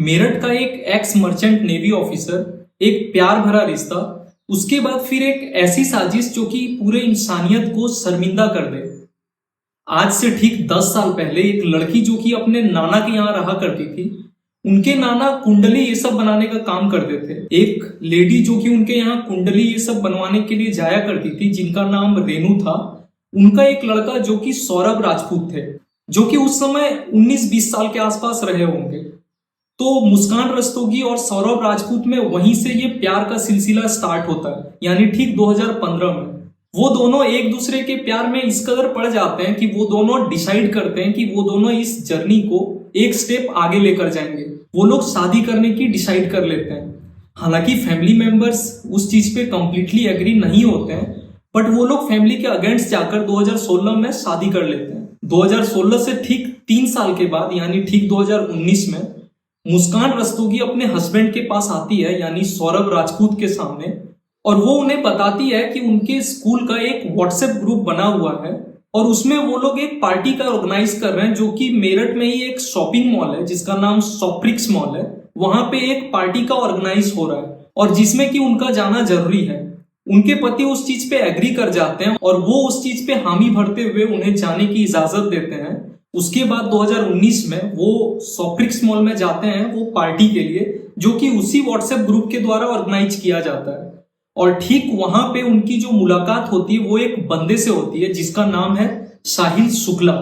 मेरठ का एक x merchant navy officer, एक प्यार भरा रिश्ता, उसके बाद फिर एक ऐसी साजिश जो कि पूरे इंसानियत को शर्मिंदा कर दे। आज से ठीक 10 साल पहले एक लड़की जो कि अपने नाना के यहाँ रहा करती थी, उनके नाना कुंडली ये सब बनाने का काम करते थे। एक लेडी जो कि उनके यहाँ कुंडली ये सब बनवाने के लिए जाया करती थी, जिनका नाम रेनू था। उनका एक लड़का जो कि सौरभ राजपूत थे, जो कि उस समय 19-20 साल के आसपास रहे होंगे। तो मुस्कान रस्तोगी और सौरभ राजपूत में वहीं से ये प्यार का सिलसिला स्टार्ट होता है, यानी ठीक 2015 में। वो दोनों एक दूसरे के प्यार में इस कदर पड़ जाते हैं कि वो दोनों डिसाइड करते हैं कि वो दोनों इस जर्नी को एक स्टेप आगे लेकर जाएंगे। वो लोग शादी करने की डिसाइड कर लेते हैं। हालांकि फैमिली मेंबर्स उस चीज पे कंप्लीटली एग्री नहीं होते हैं, बट वो लोग फैमिली के अगेंस्ट जाकर 2016 में शादी कर लेते हैं। 2016 से ठीक 3 साल के बाद यानी ठीक 2019 में मुस्कान रस्तोगी अपने हस्बैंड के पास आती है, यानी सौरभ राजपूत के सामने, और वो उन्हें बताती है कि उनके स्कूल का एक व्हाट्सएप ग्रुप बना हुआ है और उसमें वो लोग एक पार्टी का ऑर्गेनाइज कर रहे हैं, जो कि मेरठ में ही एक शॉपिंग मॉल है जिसका नाम सॉप्रिक्स मॉल है। वहां पे एक पार्टी का ऑर्गेनाइज हो रहा है और जिसमें कि उनका जाना जरूरी है। उनके पति उस चीज पे एग्री कर जाते हैं और वो उस चीज पे हामी भरते हुए उन्हें जाने की इजाजत देते हैं। उसके बाद 2019 में वो सॉप्रिक्स मॉल में जाते हैं वो पार्टी के लिए, जो कि उसी व्हाट्सएप ग्रुप के द्वारा ऑर्गेनाइज किया जाता है। और ठीक वहां पे उनकी जो मुलाकात होती है वो एक बंदे से होती है जिसका नाम है साहिल शुक्ला।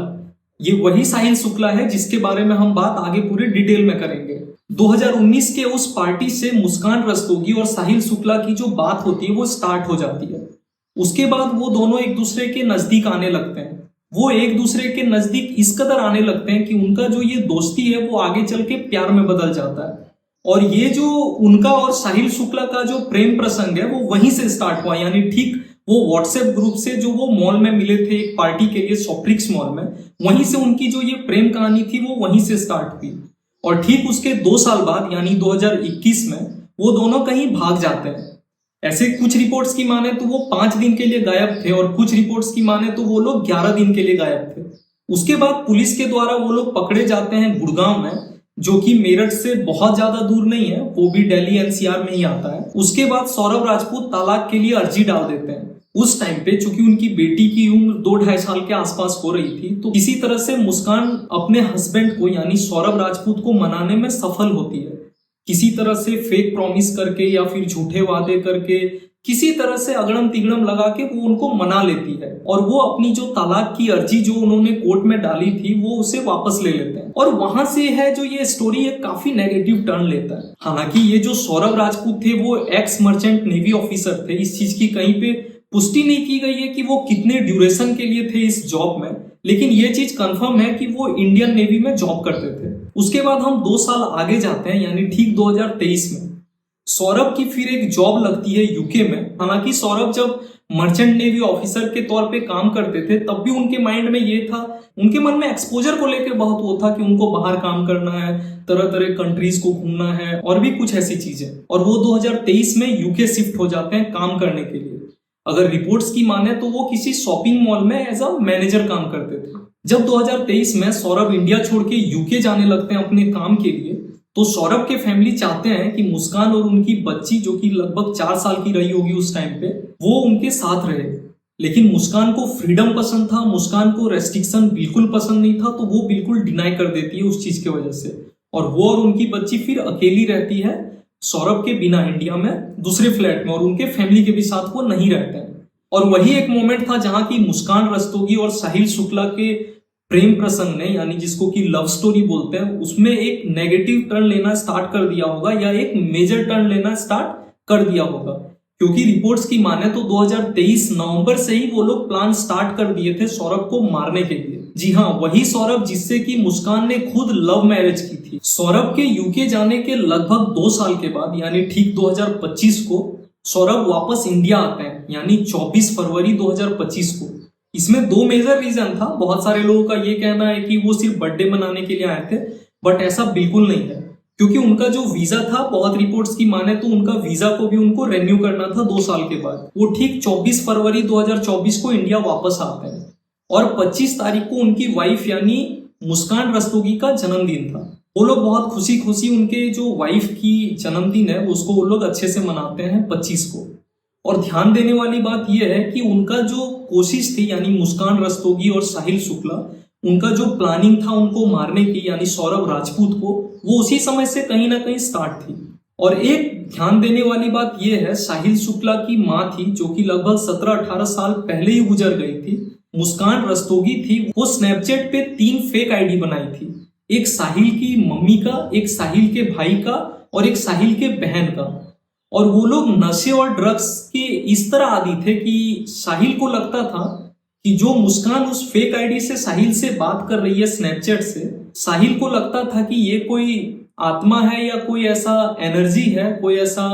ये वही साहिल शुक्ला है जिसके बारे में हम बात आगे पूरे डिटेल में करेंगे। 2019 के उस पार्टी से मुस्कान रस्तोगी और साहिल शुक्ला की जो बात होती है वो स्टार्ट हो जाती है। उसके बाद वो दोनों एक दूसरे के नजदीक आने लगते हैं। वो एक दूसरे के नजदीक इस कदर आने लगते हैं कि उनका जो ये दोस्ती है वो आगे चल के प्यार में बदल जाता है। और ये जो उनका और साहिल शुक्ला का जो प्रेम प्रसंग है वो वहीं से स्टार्ट हुआ, यानी ठीक वो व्हाट्सएप ग्रुप से जो वो मॉल में मिले थे एक पार्टी के लिए सॉप्रिक्स मॉल में, वहीं से उनकी जो ये प्रेम कहानी थी वो वहीं से स्टार्ट हुई। और ठीक उसके 2 साल बाद यानी 2021 में वो दोनों कहीं भाग जाते हैं। ऐसे कुछ रिपोर्ट्स की माने तो वो 5 दिन के लिए गायब थे और कुछ रिपोर्ट्स की माने तो वो लोग 11 दिन के लिए गायब थे। उसके बाद पुलिस के द्वारा वो लोग पकड़े जाते हैं गुड़गांव में, जो कि मेरठ से बहुत ज्यादा दूर नहीं है, वो भी दिल्ली एनसीआर में ही आता है। उसके बाद सौरभ राजपूत तलाक के लिए अर्जी डाल देते हैं। उस टाइम पे चूंकि उनकी बेटी की उम्र 2-2.5 साल के आसपास हो रही थी, तो किसी तरह से मुस्कान अपने हस्बैंड को यानी सौरभ राजपूत को मनाने में सफल होती है। किसी तरह से फेक प्रॉमिस करके या फिर झूठे वादे करके किसी तरह से अगड़म तिगड़म लगा के वो उनको मना लेती है और वो अपनी जो तलाक की अर्जी जो उन्होंने कोर्ट में डाली थी वो उसे वापस ले लेते हैं। और वहां से है जो ये स्टोरी है काफी नेगेटिव टर्न लेता है। हालांकि ये जो सौरभ राजपूत थे वो एक्स मर्चेंट नेवी ऑफिसर थे। इस चीज की कहीं पे पुष्टि नहीं की गई है कि वो कितने ड्यूरेशन के लिए थे इस जॉब में, लेकिन ये चीज कंफर्म है कि वो इंडियन नेवी में जॉब करते थे। उसके बाद हम 2 साल आगे जाते हैं, यानी ठीक 2023 में सौरभ की फिर एक जॉब लगती है यूके में। हालांकि सौरभ जब मर्चेंट नेवी ऑफिसर के तौर पे काम करते थे तब भी उनके माइंड में ये था, उनके मन में एक्सपोजर को लेकर बहुत वो था कि उनको बाहर काम करना है, तरह तरह कंट्रीज को घूमना है और भी कुछ ऐसी चीजें। और वो 2023 में यूके शिफ्ट हो जाते हैं काम करने के लिए। अगर रिपोर्ट्स की माने तो वो किसी शॉपिंग मॉल में एज अ मैनेजर काम करते थे। जब 2023 में सौरभ इंडिया छोड़ के यूके जाने लगते हैं अपने काम के लिए, तो सौरभ के फैमिली चाहते हैं कि मुस्कान और उनकी बच्ची जो कि लगभग 4 साल की रही होगी उस टाइम पे, वो उनके साथ रहे। लेकिन मुस्कान को फ्रीडम पसंद था, मुस्कान को रेस्ट्रिक्शन बिल्कुल पसंद नहीं था, तो वो बिल्कुल डिनाई कर देती है उस चीज की वजह से। और वो और उनकी बच्ची फिर अकेली रहती है सौरभ के बिना इंडिया में दूसरे फ्लैट में, और उनके फैमिली के भी साथ वो नहीं रहते हैं। और वही एक मोमेंट था जहां की मुस्कान रस्तोगी और साहिल शुक्ला के प्रेम प्रसंग ने, यानी जिसको कि लव स्टोरी बोलते हैं, उसमें एक नेगेटिव टर्न लेना स्टार्ट कर दिया होगा या एक मेजर टर्न लेना स्टार्ट कर दिया होगा। क्योंकि रिपोर्ट्स की माने तो 2023 नवंबर से ही वो लोग प्लान स्टार्ट कर दिए थे सौरभ को मारने के लिए। जी हाँ, वही सौरभ जिससे कि मुस्कान ने खुद लव मैरिज की थी। सौरभ के यूके जाने के लगभग 2 साल के बाद यानी ठीक 2025 को सौरभ वापस इंडिया आते हैं, यानी 24 फरवरी 2025 को। इसमें 2 मेजर रीजन था। बहुत सारे लोगों का ये कहना है कि वो सिर्फ बर्थडे मनाने के लिए आए थे, बट ऐसा बिल्कुल नहीं है। क्योंकि उनका जो वीजा था, बहुत रिपोर्ट्स की माने तो उनका वीजा को भी उनको रेन्यू करना था 2 साल के बाद। वो ठीक 24 फरवरी 2024 को इंडिया वापस आते हैं और 25 तारीख को उनकी वाइफ यानी मुस्कान रस्तोगी का जन्मदिन था। वो लोग बहुत खुशी खुशी उनके जो वाइफ की जन्मदिन है उसको वो लोग अच्छे से मनाते हैं 25 को। और ध्यान देने वाली बात यह है कि उनका जो कोशिश थी यानी मुस्कान रस्तोगी और साहिल शुक्ला, उनका जो प्लानिंग था उनको मारने की यानी सौरभ राजपूत को, वो उसी समय से कहीं ना कहीं स्टार्ट थी। और एक ध्यान देने वाली बात यह है, साहिल शुक्ला की माँ थी जो कि लगभग 17-18 साल पहले ही गुजर गई थी, मुस्कान रस्तोगी थी, वो स्नैपचैट पे 3 फेक आईडी बनाई थी। एक साहिल की मम्मी का, एक साहिल के भाई का और एक साहिल के बहन का। और वो लोग नशे और ड्रग्स के इस तरह आदी थे कि साहिल को लगता था कि जो मुस्कान उस फेक आईडी से साहिल से बात कर रही है स्नैपचैट से, साहिल को लगता था कि ये कोई आत्मा है या कोई ऐसा एनर्जी है, कोई ऐसा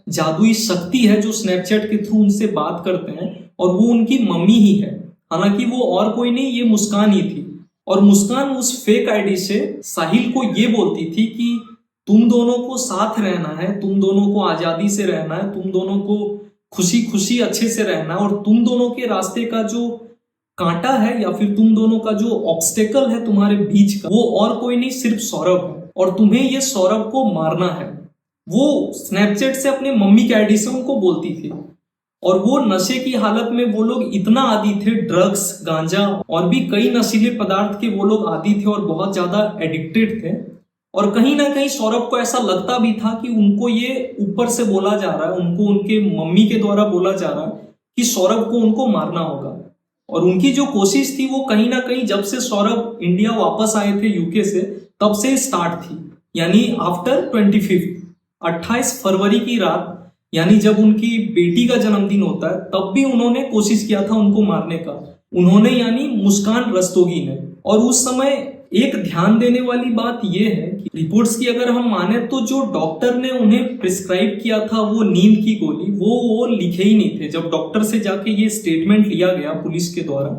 जादुई शक्ति है जो स्नैपचैट के थ्रू उनसे बात करते हैं और वो उनकी मम्मी ही है। हालांकि वो और कोई नहीं, ये मुस्कान ही थी। और मुस्कान उस फेक आईडी से साहिल को ये बोलती थी कि तुम दोनों को साथ रहना है, तुम दोनों को आजादी से रहना है, तुम दोनों को खुशी खुशी अच्छे से रहना है, और तुम दोनों के रास्ते का जो कांटा है या फिर तुम दोनों का जो ऑब्स्टेकल है तुम्हारे बीच का, वो और कोई नहीं सिर्फ सौरभ है, और तुम्हें ये सौरभ को मारना है। वो स्नैपचैट से अपने मम्मी के आईडी से उनको बोलती थी। और वो नशे की हालत में वो लोग इतना आदी थे, ड्रग्स, गांजा और भी कई नशीले पदार्थ के वो लोग आदी थे और बहुत ज्यादा एडिक्टेड थे। और कहीं ना कहीं सौरभ को ऐसा लगता भी था कि उनको ये ऊपर से बोला जा रहा है, उनको उनके मम्मी के द्वारा बोला जा रहा है कि सौरभ को उनको मारना होगा। और उनकी जो कोशिश थी वो कहीं ना कहीं जब से सौरभ इंडिया वापस आए थे यूके से, तब से स्टार्ट थी, यानी आफ्टर 28 फरवरी की रात, यानी जब उनकी बेटी का जन्मदिन होता है, तब भी उन्होंने कोशिश किया था उनको मारने का, उन्होंने यानी मुस्कान रस्तोगी ने। और उस समय एक ध्यान देने वाली बात यह है कि रिपोर्ट्स की अगर हम माने तो जो डॉक्टर ने उन्हें प्रिस्क्राइब किया था वो नींद की गोली, वो लिखे ही नहीं थे। जब डॉक्टर से जाके ये स्टेटमेंट लिया गया पुलिस के द्वारा,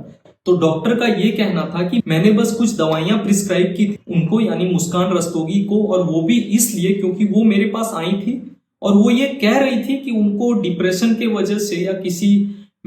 तो डॉक्टर का ये कहना था कि मैंने बस कुछ दवाइयां प्रिस्क्राइब की थी उनको, यानी मुस्कान रस्तोगी को, और वो भी इसलिए क्योंकि वो मेरे पास आई थी और वो ये कह रही थी कि उनको डिप्रेशन के वजह से या किसी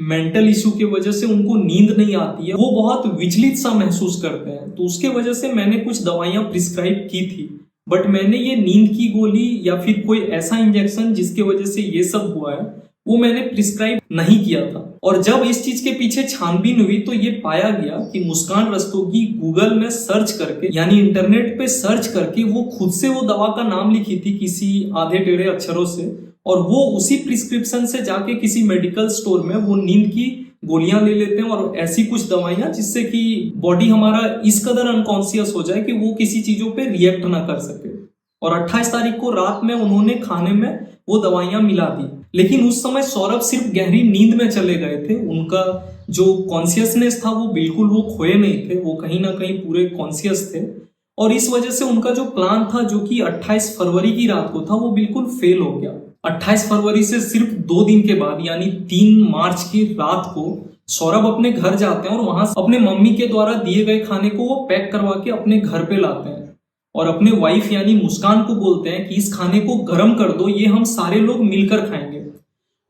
मेंटल इशू की वजह से उनको नींद नहीं आती है, वो बहुत विचलित सा महसूस करते हैं, तो उसके वजह से मैंने कुछ दवाइयां प्रिस्क्राइब की थी। बट मैंने ये नींद की गोली या फिर कोई ऐसा इंजेक्शन जिसके वजह से ये सब हुआ है, वो मैंने प्रिस्क्राइब नहीं किया था। और जब इस चीज के पीछे छानबीन हुई तो ये पाया गया कि मुस्कान रस्तोगी गूगल में सर्च करके, यानी इंटरनेट पे सर्च करके, वो खुद से वो दवा का नाम लिखी थी किसी आधे टेढ़े अक्षरों से, और वो उसी प्रिस्क्रिप्शन से जाके किसी मेडिकल स्टोर में वो नींद की गोलियां ले लेते हैं और ऐसी कुछ दवाइयां जिससे कि बॉडी हमारा इस कदर अनकॉन्शियस हो जाए कि वो किसी चीजों पे रिएक्ट ना कर सके। और 28 तारीख को रात में उन्होंने खाने में वो दवाइयां मिला दी। लेकिन उस समय सौरभ सिर्फ गहरी नींद में चले गए थे, उनका जो कॉन्शियसनेस था वो बिल्कुल वो खोए नहीं थे, वो कहीं ना कहीं पूरे कॉन्शियस थे। और इस वजह से उनका जो प्लान था जो कि 28 फरवरी की रात को था, वो बिल्कुल फेल हो गया। 28 फरवरी से सिर्फ 2 दिन के बाद यानी 3 मार्च की रात को सौरभ अपने घर जाते हैं और वहां अपने मम्मी के द्वारा दिए गए खाने को वो पैक करवा के अपने घर पे लाते हैं और अपने वाइफ यानी मुस्कान को बोलते हैं कि इस खाने को गर्म कर दो, ये हम सारे लोग मिलकर खाएंगे।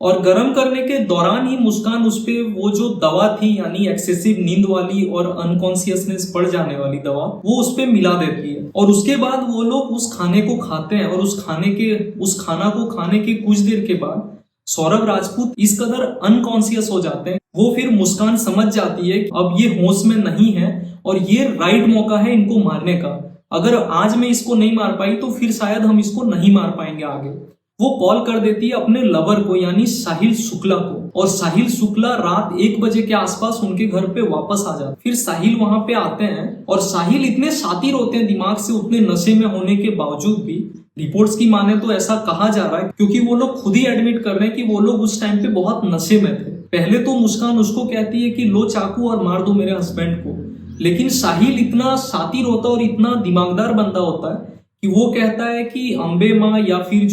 और गर्म करने के दौरान ही मुस्कान उस पे वो जो दवा थी यानी एक्सेसिव नींद वाली और अनकॉन्शियसनेस बढ़ जाने वाली दवा, वो उस पे मिला देती है। और उसके बाद वो लोग उस खाने को खाते हैं और उस खाना को खाने के कुछ देर के बाद सौरभ राजपूत इस कदर अनकॉन्शियस हो जाते हैं, वो फिर मुस्कान समझ जाती है कि अब ये होश में नहीं है और ये राइट मौका है इनको मारने का। अगर आज मैं इसको नहीं मार पाई तो फिर शायद हम इसको नहीं मार पाएंगे आगे। वो कॉल कर देती है अपने लवर को यानी साहिल शुक्ला को, और साहिल शुक्ला रात 1 बजे के आसपास उनके घर पे वापस आ जाते। फिर साहिल वहां पे आते हैं और साहिल इतने शातिर होते हैं दिमाग से, उतने नशे में होने के बावजूद भी, रिपोर्ट्स की माने तो ऐसा कहा जा रहा है क्योंकि वो लोग खुद ही एडमिट कर रहे हैं कि वो लोग उस टाइम पे बहुत नशे में थे। पहले तो मुस्कान उसको कहती है कि लो चाकू और मार दो मेरे हस्बैंड को, लेकिन साहिल इतना शातिर होता है और इतना दिमागदार बंदा होता है कि वो कहता है कि अम्बे माँ या फिर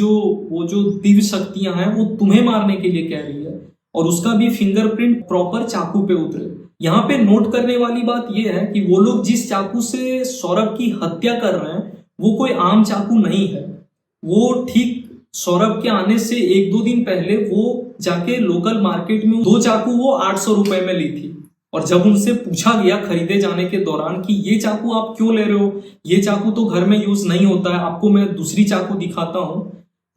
वो जो दिव्य शक्तियां हैं वो तुम्हें मारने के लिए कह रही है, और उसका भी फिंगरप्रिंट प्रॉपर चाकू पे उतरे। यहाँ पे नोट करने वाली बात यह है कि वो लोग जिस चाकू से सौरभ की हत्या कर रहे हैं वो कोई आम चाकू नहीं है। वो ठीक सौरभ के आने से 1-2 दिन पहले वो जाके लोकल मार्केट में 2 चाकू वो 800 रुपए में ली थी। और जब उनसे पूछा गया खरीदे जाने के दौरान कि ये चाकू आप क्यों ले रहे हो, ये चाकू तो घर में यूज नहीं होता है, आपको मैं दूसरी चाकू दिखाता हूं,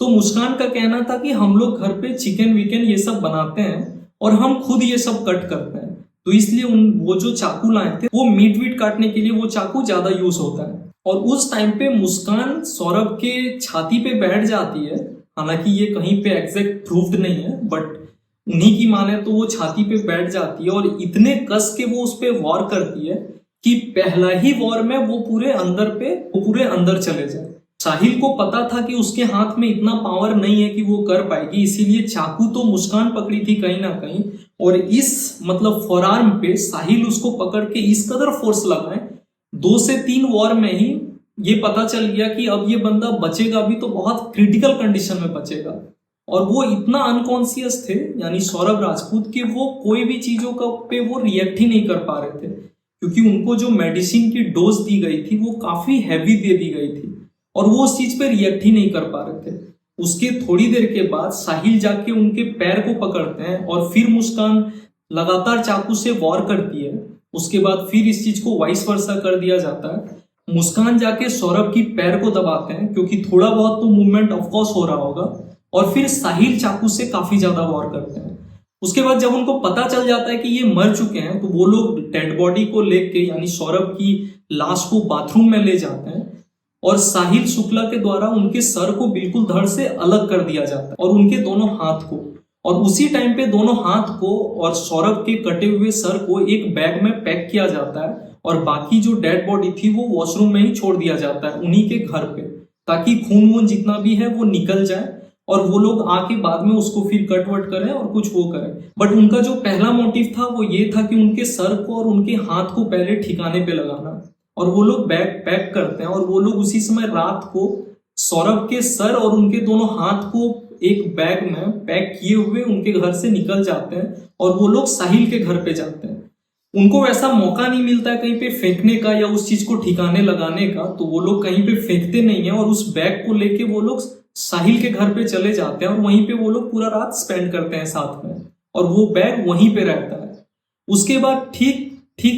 तो मुस्कान का कहना था कि हम लोग घर पे चिकन विकन ये सब बनाते हैं और हम खुद ये सब कट करते हैं, तो इसलिए वो जो चाकू लाए थे वो मीट वीट काटने के लिए वो चाकू ज्यादा यूज होता है। और उस टाइम पे मुस्कान सौरभ के छाती पे बैठ जाती है, हालांकि ये कहीं पे एग्जैक्ट प्रूफ्ड नहीं है, बट उन्हीं की माने तो वो छाती पे बैठ जाती है और इतने कस के वो उस पे वॉर करती है कि पहला ही वॉर में वो पूरे अंदर चले जाए। साहिल को पता था कि उसके हाथ में इतना पावर नहीं है कि वो कर पाएगी, इसीलिए चाकू तो मुस्कान पकड़ी थी कहीं ना कहीं, और इस मतलब फॉरआर्म पे साहिल उसको पकड़ के इस कदर फोर्स लगाए 2 से 3 वॉर में ही ये पता चल गया कि अब ये बंदा बचेगा भी तो बहुत क्रिटिकल कंडीशन में बचेगा। और वो इतना अनकॉन्शियस थे यानी सौरभ राजपूत के वो कोई भी चीजों का पे वो रिएक्ट ही नहीं कर पा रहे थे, क्योंकि उनको जो मेडिसिन की डोज दी गई थी वो काफी हैवी दे दी गई थी और वो उस चीज पे रिएक्ट ही नहीं कर पा रहे थे। उसके थोड़ी देर के बाद साहिल जाके उनके पैर को पकड़ते हैं और फिर मुस्कान लगातार चाकू से वॉर करती है। उसके बाद फिर इस चीज को वाइस वर्सा कर दिया जाता है, मुस्कान जाके सौरभ की पैर को दबाते हैं क्योंकि थोड़ा बहुत तो मूवमेंट ऑफकोर्स हो रहा होगा, और फिर साहिल चाकू से काफी ज्यादा वॉर करते हैं। उसके बाद जब उनको पता चल जाता है कि ये मर चुके हैं तो वो लोग डेड बॉडी को लेके यानी सौरभ की लाश को बाथरूम में ले जाते हैं और साहिल शुक्ला के द्वारा उनके सर को बिल्कुल धड़ से अलग कर दिया जाता है और उनके दोनों हाथ को, और उसी टाइम पे दोनों हाथ को और सौरभ के कटे हुए सर को एक बैग में पैक किया जाता है और बाकी जो डेड बॉडी थी वो वॉशरूम में ही छोड़ दिया जाता है उन्हीं के घर पे, ताकि खून वून जितना भी है वो निकल जाए और वो लोग आके बाद में उसको फिर कट वट करें और कुछ वो करें। बट उनका जो पहला मोटिव था वो ये था कि उनके सर को और उनके हाथ को पहले ठिकाने पे लगाना, और वो लोग बैग पैक करते हैं और वो लोग उसी समय रात को सौरभ के सर और उनके दोनों हाथ को एक बैग में पैक किए हुए उनके घर से निकल जाते हैं और वो लोग साहिल के घर पे जाते हैं। उनको वैसा मौका नहीं मिलता है कहीं पे फेंकने का या उस चीज को ठिकाने लगाने का, तो वो लोग कहीं पे फेंकते नहीं है और उस बैग को लेके वो लोग साहिल के घर पे चले जाते हैं और वहीं पे वो लोग पूरा रात स्पेंड करते हैं साथ में और वो बैग वहीं पे रहता है। उसके बाद ठीक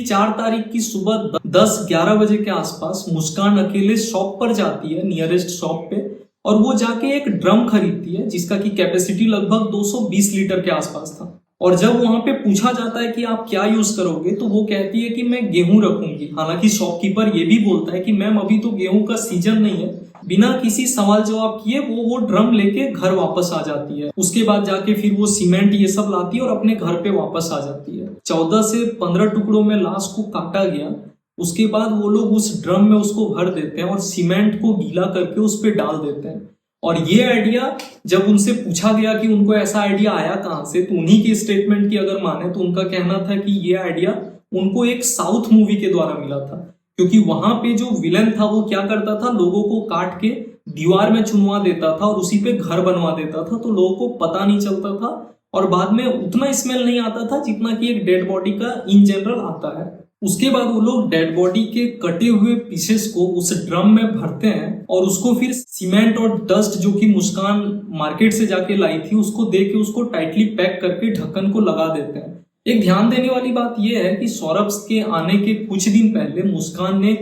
4 तारीख की सुबह 10-11 बजे के आसपास मुस्कान अकेले शॉप पर जाती है, नियरेस्ट शॉप पे, और वो जाके एक ड्रम खरीदती है जिसका की कैपेसिटी लगभग 220 लीटर के आसपास था। और जब वहां पे पूछा जाता है कि आप क्या यूज करोगे तो वो कहती है कि मैं गेहूं रखूंगी। हालांकि शॉपकीपर ये भी बोलता है कि मैम अभी तो गेहूं का सीजन नहीं है। बिना किसी सवाल जवाब किए वो ड्रम लेके घर वापस आ जाती है। उसके बाद जाके फिर वो सीमेंट ये सब लाती है और अपने घर पे वापस आ जाती है। 14 से 15 टुकड़ों में लाश को काटा गया। उसके बाद वो लोग उस ड्रम में उसको भर देते हैं और सीमेंट को गीला करके उस पर डाल देते हैं। और ये आइडिया जब उनसे पूछा गया कि उनको ऐसा आइडिया आया कहां से, तो उन्हीं के स्टेटमेंट की अगर माने तो उनका कहना था कि ये आइडिया उनको एक साउथ मूवी के द्वारा मिला था, क्योंकि वहां पे जो विलन था वो क्या करता था, लोगों को काट के दीवार में चुनवा देता था और उसी पे घर बनवा देता था, तो लोगों को पता नहीं चलता था और बाद में उतना स्मेल नहीं आता था जितना कि एक डेड बॉडी का इन जनरल आता है। उसके बाद वो लोग डेड बॉडी के कटे हुए पीसेस को उस ड्रम में भरते हैं और उसको फिर सीमेंट और डस्ट जो कि मुस्कान मार्केट से जाके लाई थी उसको दे के उसको टाइटली पैक करके ढक्कन को लगा देते हैं। एक ध्यान देने वाली बात यह है कि सौरभ के आने के कुछ दिन पहले मुस्कान ने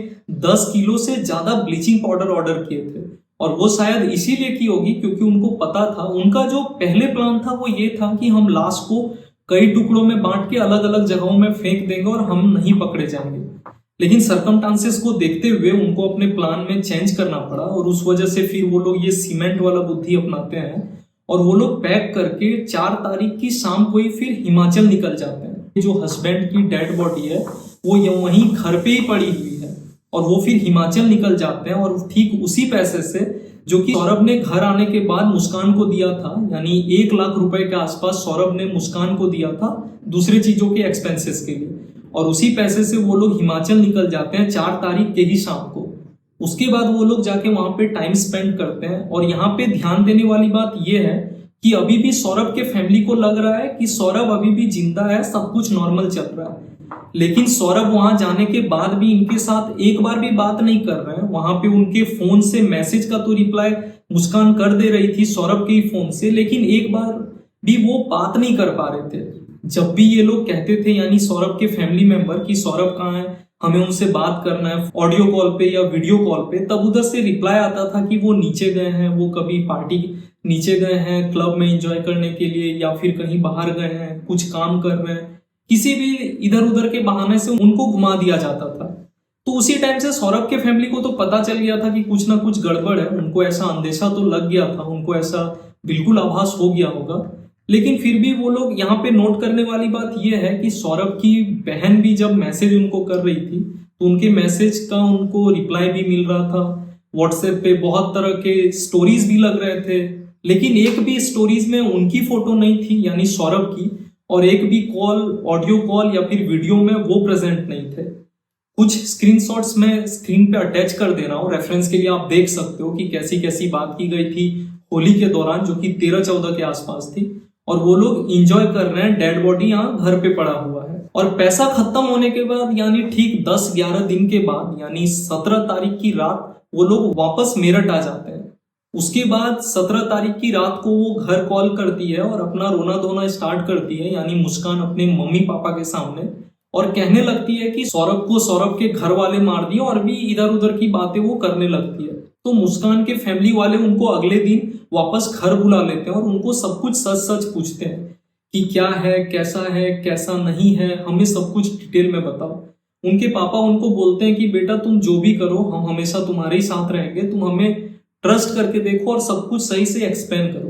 10 किलो से ज्यादा ब्लीचिंग पाउडर ऑर्डर किए थे और वो शायद इसीलिए की होगी क्योंकि उनको पता था, उनका जो पहले प्लान था वो ये था कि हम लाश को कई टुकड़ों में बांट के अलग अलग जगहों में फेंक देंगे और हम नहीं पकड़े जाएंगे। लेकिन सर्कमस्टांसेस को देखते हुए उनको अपने प्लान में चेंज करना पड़ा और उस वजह से फिर वो लोग ये सीमेंट वाला बुद्धि अपनाते हैं और वो लोग पैक करके 4 तारीख की शाम को ही फिर हिमाचल निकल जाते हैं। जो हस्बैंड की डेड बॉडी है वो वहीं घर पे ही पड़ी हुई है और वो फिर हिमाचल निकल जाते हैं और ठीक उसी पैसे से जो कि सौरभ ने घर आने के बाद मुस्कान को दिया था, यानी 1 लाख रुपए के आसपास सौरभ ने मुस्कान को दिया था दूसरे चीजों के एक्सपेंसेस के लिए, और उसी पैसे से वो लोग हिमाचल निकल जाते हैं 4 तारीख के ही शाम को। उसके बाद वो लोग जाके वहां पे टाइम स्पेंड करते हैं और यहाँ पे ध्यान देने वाली बात यह है कि अभी भी सौरभ के फैमिली को लग रहा है कि सौरभ अभी भी जिंदा है, सब कुछ नॉर्मल चल रहा है। लेकिन सौरभ वहां जाने के बाद भी इनके साथ एक बार भी बात नहीं कर रहे हैं। वहां पे उनके फोन से मैसेज का तो रिप्लाई मुस्कान कर दे रही थी सौरभ के ही फोन से, लेकिन एक बार भी वो बात नहीं कर पा रहे थे। जब भी ये लोग कहते थे यानी सौरभ के फैमिली मेंबर कि सौरभ कहाँ है, हमें उनसे बात करना है ऑडियो कॉल पे या वीडियो कॉल पे, तब उधर से रिप्लाई आता था कि वो नीचे गए हैं, वो कभी पार्टी नीचे गए हैं, क्लब में एंजॉय करने के लिए, या फिर कहीं बाहर गए हैं, कुछ काम कर रहे हैं, किसी भी इधर उधर के बहाने से उनको घुमा दिया जाता था। तो उसी टाइम से सौरभ के फैमिली को तो पता चल गया था कि कुछ ना कुछ गड़बड़ है, उनको ऐसा अंदेशा तो लग गया था, उनको ऐसा बिल्कुल आभास हो गया होगा। लेकिन फिर भी वो लोग यहाँ पे नोट करने वाली बात यह है कि सौरभ की बहन भी जब मैसेज उनको कर रही थी तो उनके मैसेज का उनको रिप्लाई भी मिल रहा था। व्हाट्सएप पे बहुत तरह के स्टोरीज भी लग रहे थे, लेकिन एक भी स्टोरीज में उनकी फोटो नहीं थी यानी सौरभ की, और एक भी कॉल, ऑडियो कॉल या फिर वीडियो में वो प्रेजेंट नहीं थे। कुछ स्क्रीनशॉट्स मैं स्क्रीन पे अटैच कर दे रहा हूँ, रेफरेंस के लिए आप देख सकते हो कि कैसी कैसी बात की गई थी होली के दौरान, जो कि 13-14 के आसपास थी। और वो लोग इंजॉय कर रहे हैं, डेड बॉडी यहाँ घर पे पड़ा हुआ है। और पैसा खत्म होने के बाद यानी ठीक 10-11 दिन के बाद यानी 17 तारीख की रात वो लोग वापस मेरठ आ जाते हैं। उसके बाद 17 तारीख की रात को वो घर कॉल करती है और अपना रोना धोना स्टार्ट करती है, यानी मुस्कान अपने मम्मी पापा के सामने, और कहने लगती है कि सौरभ को सौरभ के घर वाले मार दिए, और भी इधर उधर की बातें वो करने लगती है। तो मुस्कान के फैमिली वाले उनको अगले दिन वापस घर बुला लेते हैं और उनको सब कुछ सच सच पूछते हैं कि क्या है, कैसा नहीं है, हमें सब कुछ डिटेल में बताओ। उनके पापा उनको बोलते हैं कि बेटा तुम जो भी करो हम हमेशा तुम्हारे ही साथ रहेंगे, तुम हमें ट्रस्ट करके देखो और सब कुछ सही से एक्सप्लेन करो।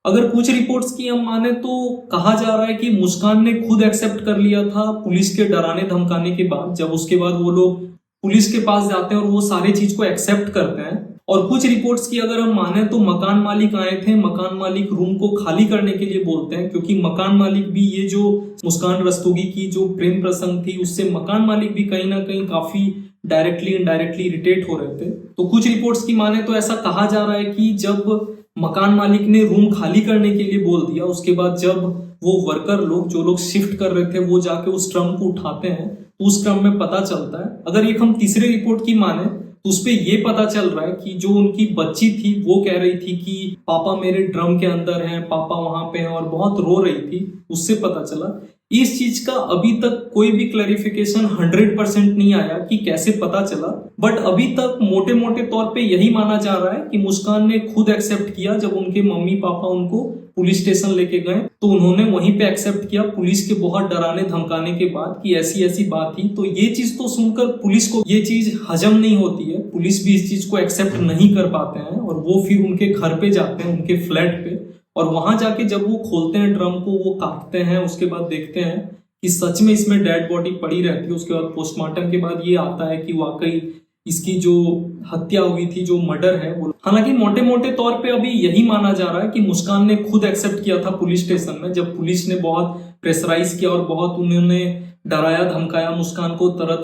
अगर कुछ रिपोर्ट्स की हम माने तो कहा जा रहा है कि मुस्कान ने खुद एक्सेप्ट कर लिया था पुलिस के डराने धमकाने के बाद, जब उसके बाद वो लोग पुलिस के पास जाते हैं और वो सारी चीज को एक्सेप्ट करते हैं। और कुछ रिपोर्ट्स की अगर हम माने तो मकान मालिक आए थे, मकान मालिक रूम को खाली करने के लिए बोलते हैं, क्योंकि मकान मालिक भी ये जो मुस्कान रस्तोगी की जो प्रेम प्रसंग थी उससे मकान मालिक भी कहीं ना कहीं काफी डायरेक्टली इनडायरेक्टली इरिटेट हो रहे थे। तो कुछ रिपोर्ट्स की माने तो ऐसा कहा जा रहा है कि जब मकान मालिक ने रूम खाली करने के लिए बोल दिया, उसके बाद जब वो वर्कर लोग जो लोग शिफ्ट कर रहे थे वो जाके उस ड्रम को उठाते हैं तो उस ड्रम में पता चलता है, अगर एक हम तीसरे रिपोर्ट की माने तो उसपे ये पता चल रहा है कि जो उनकी बच्ची थी वो कह रही थी कि पापा मेरे ड्रम के अंदर हैं, पापा वहां पे हैं, और बहुत रो रही थी, उससे पता चला। इस चीज का अभी तक कोई भी क्लैरिफिकेशन 100% नहीं आया कि कैसे पता चला, बट अभी तक मोटे मोटे तौर पे यही माना जा रहा है कि मुस्कान ने खुद एक्सेप्ट किया। जब उनके मम्मी पापा उनको पुलिस स्टेशन लेके गए तो उन्होंने वहीं पे एक्सेप्ट किया पुलिस के बहुत डराने धमकाने के बाद कि ऐसी ऐसी बात थी। तो ये चीज तो सुनकर पुलिस को ये चीज हजम नहीं होती है, पुलिस भी इस चीज को एक्सेप्ट नहीं कर पाते हैं, और वो फिर उनके घर पे जाते हैं, उनके फ्लैट पे, और वहां जाके जब वो खोलते हैं ड्रम को, वो काटते हैं, उसके बाद देखते हैं कि सच में इसमें डेड बॉडी पड़ी रहती है। उसके बाद पोस्टमार्टम के बाद ये आता है कि वाकई इसकी जो हत्या हुई थी, जो मर्डर है वो, हालांकि मोटे मोटे तौर पे अभी यही माना जा रहा है कि मुस्कान ने खुद एक्सेप्ट किया था पुलिस स्टेशन में, जब पुलिस ने बहुत प्रेशराइज किया और बहुत उन्होंने डराया धमकाया मुस्कान को तरह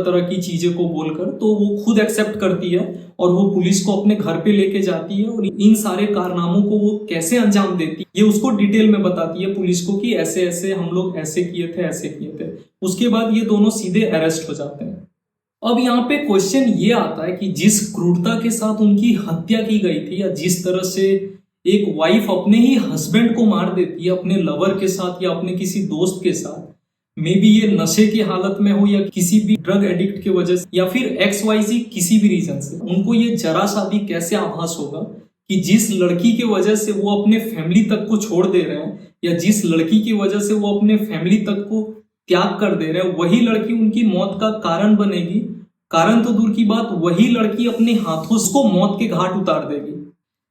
तरह की चीजें को बोलकर, तो वो खुद एक्सेप्ट करती है और वो पुलिस को अपने घर पे लेके जाती है और इन सारे कारनामों को वो कैसे अंजाम देती है ये उसको डिटेल में बताती है पुलिस को कि ऐसे ऐसे हम लोग ऐसे किए थे। उसके बाद ये दोनों सीधे अरेस्ट हो जाते हैं। अब यहाँ पे क्वेश्चन ये आता है कि जिस क्रूरता के साथ उनकी हत्या की गई थी, या जिस तरह से एक वाइफ अपने ही हस्बैंड को मार देती है अपने लवर के साथ या अपने किसी दोस्त के साथ, मे बी ये नशे की हालत में हो या किसी भी ड्रग एडिक्ट की वजह से या फिर XYZ किसी भी रीजन से, उनको ये जरा सा भी कैसे आभास होगा कि जिस लड़की की वजह से वो अपने फैमिली तक को छोड़ दे रहे हैं, या जिस लड़की की वजह से वो अपने फैमिली तक को त्याग कर दे रहे हैं, वही लड़की उनकी मौत का कारण बनेगी। कारण तो दूर की बात, वही लड़की अपने हाथों उसको मौत के घाट उतार देगी।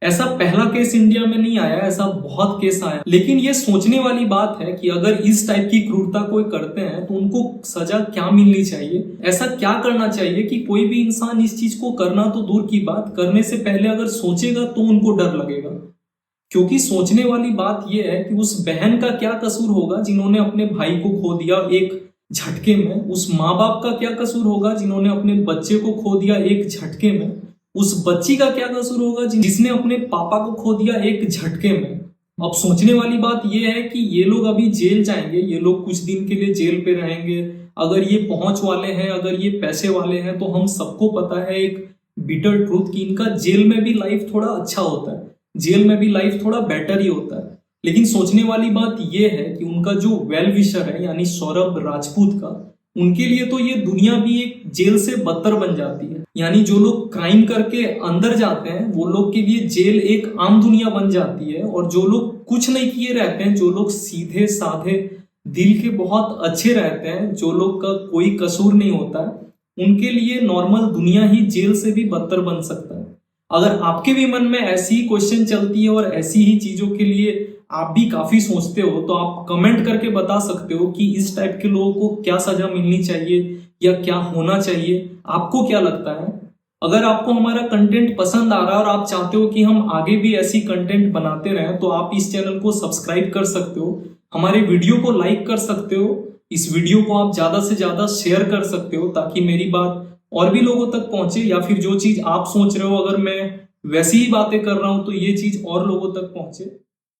ऐसा पहला केस इंडिया में नहीं आया, ऐसा बहुत केस आया। लेकिन ये सोचने वाली बात है कि अगर इस टाइप की क्रूरता कोई करते हैं तो उनको सजा क्या मिलनी चाहिए, ऐसा क्या करना चाहिए कि कोई भी इंसान इस चीज को करना तो दूर की बात, करने से पहले अगर सोचेगा तो उनको डर लगेगा। क्योंकि सोचने वाली बात यह है कि उस बहन का क्या कसूर होगा जिन्होंने अपने भाई को खो दिया एक झटके में, उस माँ बाप का क्या कसूर होगा जिन्होंने अपने बच्चे को खो दिया एक झटके में, उस बच्ची का क्या कसूर होगा जिसने अपने पापा को खो दिया एक झटके में। अब सोचने वाली बात यह है कि ये लोग अभी जेल जाएंगे, ये लोग कुछ दिन के लिए जेल पे रहेंगे। अगर ये पहुंच वाले हैं, अगर ये पैसे वाले हैं, तो हम सबको पता है एक बिटर ट्रूथ कि इनका जेल में भी लाइफ थोड़ा अच्छा होता है, जेल में भी लाइफ थोड़ा बेटर ही होता है। लेकिन सोचने वाली बात यह है कि उनका जो वेल विशर है यानी सौरभ राजपूत का, उनके लिए तो ये दुनिया भी एक जेल से बदतर बन जाती है। यानी जो लोग क्राइम करके अंदर जाते हैं वो लोग के लिए जेल एक आम दुनिया बन जाती है, और जो लोग कुछ नहीं किए रहते हैं, जो लोग सीधे साधे दिल के बहुत अच्छे रहते हैं, जो लोग का कोई कसूर नहीं होता है, उनके लिए नॉर्मल दुनिया ही जेल से भी बदतर बन सकता है। अगर आपके भी मन में ऐसी ही क्वेश्चन चलती है और ऐसी ही चीजों के लिए आप भी काफी सोचते हो, तो आप कमेंट करके बता सकते हो कि इस टाइप के लोगों को क्या सजा मिलनी चाहिए या क्या होना चाहिए, आपको क्या लगता है। अगर आपको हमारा कंटेंट पसंद आ रहा है और आप चाहते हो कि हम आगे भी ऐसी कंटेंट बनाते रहें, तो आप इस चैनल को सब्सक्राइब कर सकते हो, हमारे वीडियो को लाइक कर सकते हो, इस वीडियो को आप ज्यादा से ज्यादा शेयर कर सकते हो ताकि मेरी बात और भी लोगों तक पहुंचे, या फिर जो चीज आप सोच रहे हो अगर मैं वैसी ही बातें कर रहा हूं तो ये चीज और लोगों तक पहुंचे।